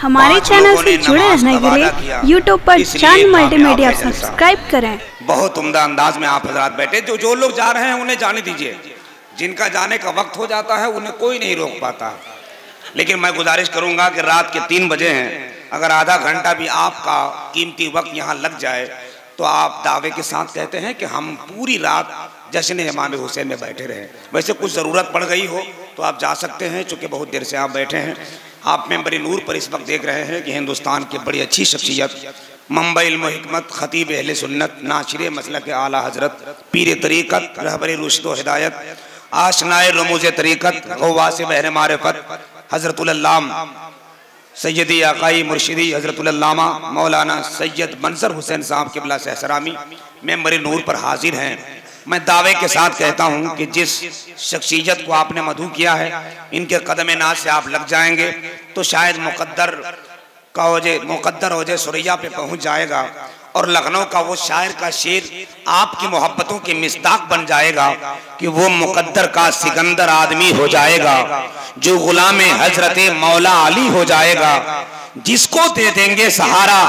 हमारे चैनल से जुड़े रहने के लिए यूट्यूब पर चांद मल्टीमीडिया सब्सक्राइब करें। बहुत उम्दा अंदाज में आप हजरात बैठे, जो लोग जा रहे हैं उन्हें जाने दीजिए, जिनका जाने का वक्त हो जाता है उन्हें कोई नहीं रोक पाता। लेकिन मैं गुजारिश करूंगा कि रात के 3 बजे हैं, अगर आधा घंटा भी आपका कीमती वक्त यहाँ लग जाए तो आप दावे के साथ कहते हैं कि हम पूरी रात जश्न इमाम हुसैन में बैठे रहे। वैसे कुछ ज़रूरत पड़ गई हो तो आप जा सकते हैं, चूँकि बहुत देर से आप बैठे हैं। आप मेंबर नूर पर इस वक्त देख रहे हैं कि हिंदुस्तान की बड़ी अच्छी शख्सियत, मंबई इल्म हिकमत, खतीब अहले सुन्नत, नाशिर मसलक आला हजरत, पीर तरीक़त, रहबर रुश्द व हिदायत, आशनाए रमूज़ तरीक़त, गौवास बहर मारिफत, हज़रतुल अल्लामा सैयदी आकाई मुर्शिदी हज़रतुल अल्लामा मौलाना सैयद मंजर हुसैन साहब क़िबला से एहतरामी मेंबर नूर पर हाजिर हैं। मैं दावे के साथ कहता हूं कि जिस शख्सियत को आपने मधु किया है, इनके कदम नाज से आप लग जाएंगे तो शायद मुकद्दर ओजे सुरैया पे पहुंच जाएगा और लखनऊ का वो शायर का शेर आपकी मोहब्बतों के मिस्दाक बन जाएगा कि वो मुकद्दर का सिकंदर आदमी हो जाएगा, जो गुलाम हजरत मौला अली हो जाएगा, जिसको दे देंगे सहारा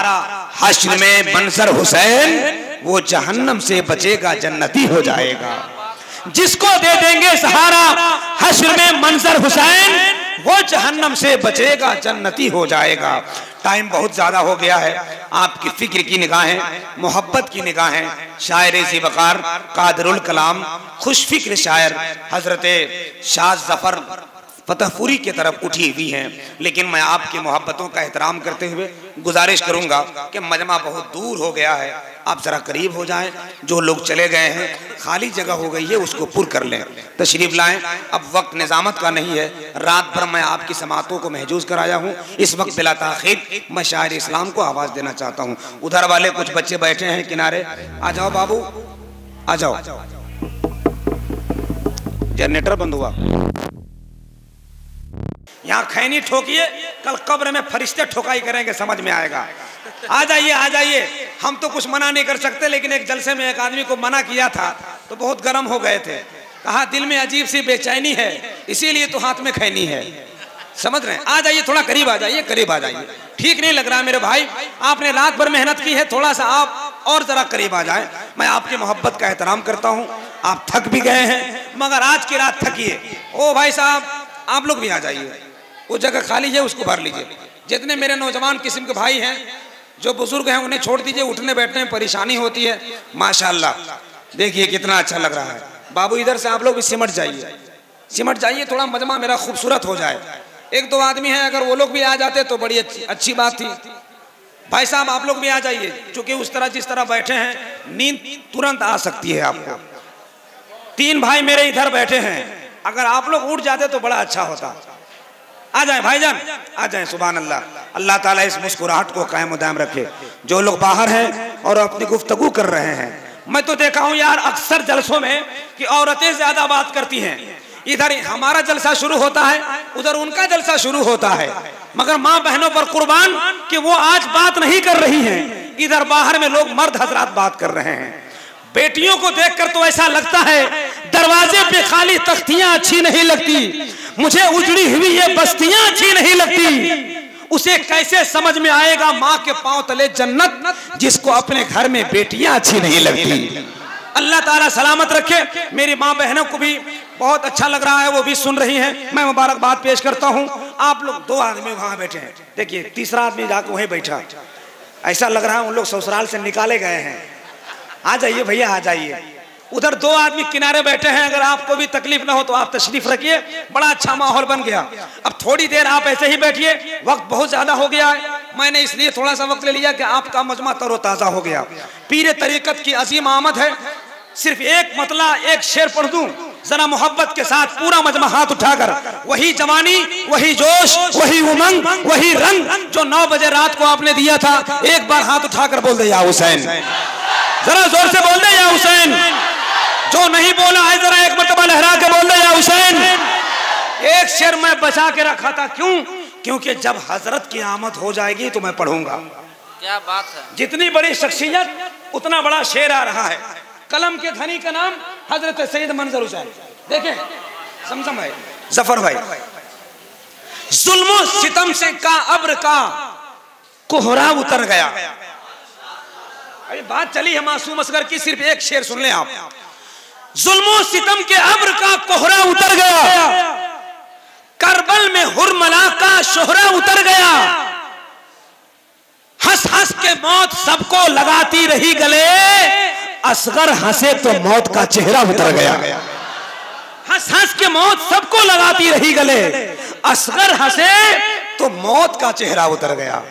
हश्र में मंजर हुसैन, वो जहन्नम से बचेगा जन्नती हो जाएगा। जिसको दे देंगे सहारा हश्र में मंजर हुसैन, वो जहन्नम से बचेगा जन्नती हो जाएगा। टाइम बहुत ज़्यादा हो गया है, आपकी फिक्र की निगाहें, मोहब्बत की निगाहें शायर ज़िवकार कादरुल कलाम खुश फिक्र शायर हज़रत शाह ज़फ़र फतहपुरी की तरफ उठी हुई हैं। लेकिन मैं आपकी मोहब्बतों का एहतराम करते हुए गुजारिश करूंगा कि मजमा बहुत दूर हो गया है, आप ज़रा करीब हो जाएं। जो लोग चले गए हैं, खाली जगह हो गई है, उसको पुर कर लें, तशरीफ़ लाएं। अब वक्त निज़ामत का नहीं है, रात भर मैं आपकी समातों को महजूज कराया हूँ। इस वक्त बिला ताख़ीर मैं शायर इस्लाम को आवाज़ देना चाहता हूँ। उधर वाले कुछ बच्चे बैठे हैं किनारे, आ जाओ बाबू, आ जाओ। जनरेटर बंद हुआ, यहाँ खैनी ठोकिए, कल कब्र में फरिश्ते ठोकाई करेंगे, समझ में आएगा। आ जाइए, आ जाइए। हम तो कुछ मना नहीं कर सकते, लेकिन एक जलसे में एक आदमी को मना किया था तो बहुत गर्म हो गए थे। कहा दिल में अजीब सी बेचैनी है, इसीलिए तो हाथ में खैनी है। समझ रहे हैं? आ जाइए, थोड़ा करीब आ जाइए, करीब आ जाइए। ठीक नहीं लग रहा है मेरे भाई, आपने रात भर मेहनत की है, थोड़ा सा आप और जरा करीब आ जाए। मैं आपकी मोहब्बत का एहतराम करता हूँ, आप थक भी गए हैं, मगर आज की रात थकिए। ओ भाई साहब, आप लोग भी आ जाइए, वो जगह खाली है उसको भर लीजिए। जितने मेरे नौजवान किस्म के भाई हैं, जो बुजुर्ग हैं, उन्हें छोड़ दीजिए, उठने बैठने में परेशानी होती है। माशाल्लाह, देखिए कितना अच्छा लग रहा है। बाबू इधर से आप लोग भी सिमट जाइए, सिमट जाइए, थोड़ा मजमा मेरा खूबसूरत हो जाए। 1-2 आदमी हैं, अगर वो लोग भी आ जाते तो बड़ी अच्छी बात थी। भाई साहब आप लोग भी आ जाइए, चूंकि उस तरह जिस तरह बैठे हैं, नींद तुरंत आ सकती है आपको। 3 भाई मेरे इधर बैठे हैं, अगर आप लोग उठ जाते तो बड़ा अच्छा होता। आ जाए भाईजान, आ जाए। सुभान अल्लाह, अल्लाह ताला इस मुस्कुराहट को कायम व दायम रखे। जो लोग बाहर हैं और अपनी गुफ्तगू कर रहे हैं, मैं तो देखा हूं यार अक्सर जलसों में कि औरतें ज्यादा बात करती हैं। इधर हमारा जलसा शुरू होता है, उधर उनका जलसा शुरू होता है, मगर माँ बहनों पर कुर्बान कि वो आज बात नहीं कर रही हैं। इधर बाहर में लोग मर्द हजरात बात कर रहे हैं। बेटियों को देखकर तो ऐसा लगता है दरवाजे पे खाली तख्तियां अच्छी नहीं लगती, मुझे उजड़ी हुई ये बस्तियां अच्छी नहीं लगती। उसे कैसे समझ में आएगा माँ के पांव तले जन्नत, जिसको अपने घर में बेटियां अच्छी नहीं लगती। अल्लाह ताला सलामत रखे। मेरी माँ बहनों को भी बहुत अच्छा लग रहा है, वो भी सुन रही हैं। मैं मुबारकबाद पेश करता हूँ। आप लोग 2 आदमी वहां बैठे हैं, देखिए तीसरा आदमी जाकर वहीं बैठा, ऐसा लग रहा है उन लोग ससुराल से निकाले गए हैं। आ जाइए भैया, आ जाइए। उधर 2 आदमी किनारे बैठे हैं, अगर आपको भी तकलीफ ना हो तो आप तशरीफ रखिए। बड़ा अच्छा माहौल बन गया। अब थोड़ी देर आप ऐसे ही बैठिए, वक्त बहुत ज्यादा हो गया है, मैंने इसलिए थोड़ा सा वक्त ले लिया कि आपका मजमा तरोताजा हो गया। पीर तरीकत की अजीम आमद है। सिर्फ एक मतला, एक शेर पढ़ दूं जरा मोहब्बत के साथ, पूरा मजमा हाथ उठाकर। वही जवानी, वही जोश, वही उमंग, वही रंग जो 9 बजे रात को आपने दिया था, एक बार हाथ उठाकर बोल दे या हुसैन, जरा जोर से बोल दे या हुसैन। जो नहीं बोला है जरा एक मरतबा लहरा के बोल दे या हुसैन। एक शेर मैं बचा के रखा था, क्यों? क्योंकि जब हजरत की आमद हो जाएगी तो मैं पढ़ूंगा। क्या बात है, जितनी बड़ी शख्सियत उतना बड़ा शेर आ रहा है। कलम के धनी का नाम हजरत सैयद मंजर हुसैन। देखें समझम भाई, जफर भाई, जुल्मो सितम से का अब्र का कोहरा उतर गया। अरे बात चली है मासूम असगर की, सिर्फ एक शेर सुन लें आप। जुल्मो सितम के अब्र का कोहरा उतर गया, करबल में हुरमला का शोहरा उतर गया। हंस हंस के मौत सबको लगाती रही गले, असगर हंसे तो मौत का चेहरा उतर गया। हंस हंस के मौत सबको लगाती रही गले, असगर हंसे तो मौत का चेहरा उतर गया।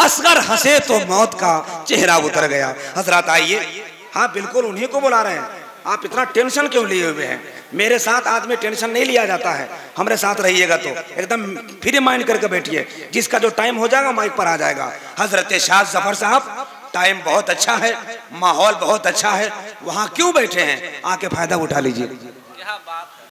असगर हंसे तो मौत का चेहरा उतर गया। हजरत आइए, हाँ बिल्कुल उन्हीं को बुला रहे हैं। आप इतना टेंशन क्यों लिए हुए हैं? मेरे साथ आदमी टेंशन नहीं लिया जाता है, हमारे साथ रहिएगा तो एकदम फ्री माइंड करके बैठिए। जिसका जो टाइम हो जाएगा माइक पर आ जाएगा। हजरत शाह जफर साहब, टाइम बहुत अच्छा है, माहौल बहुत अच्छा है, वहां क्यों बैठे हैं? आके फायदा उठा लीजिए।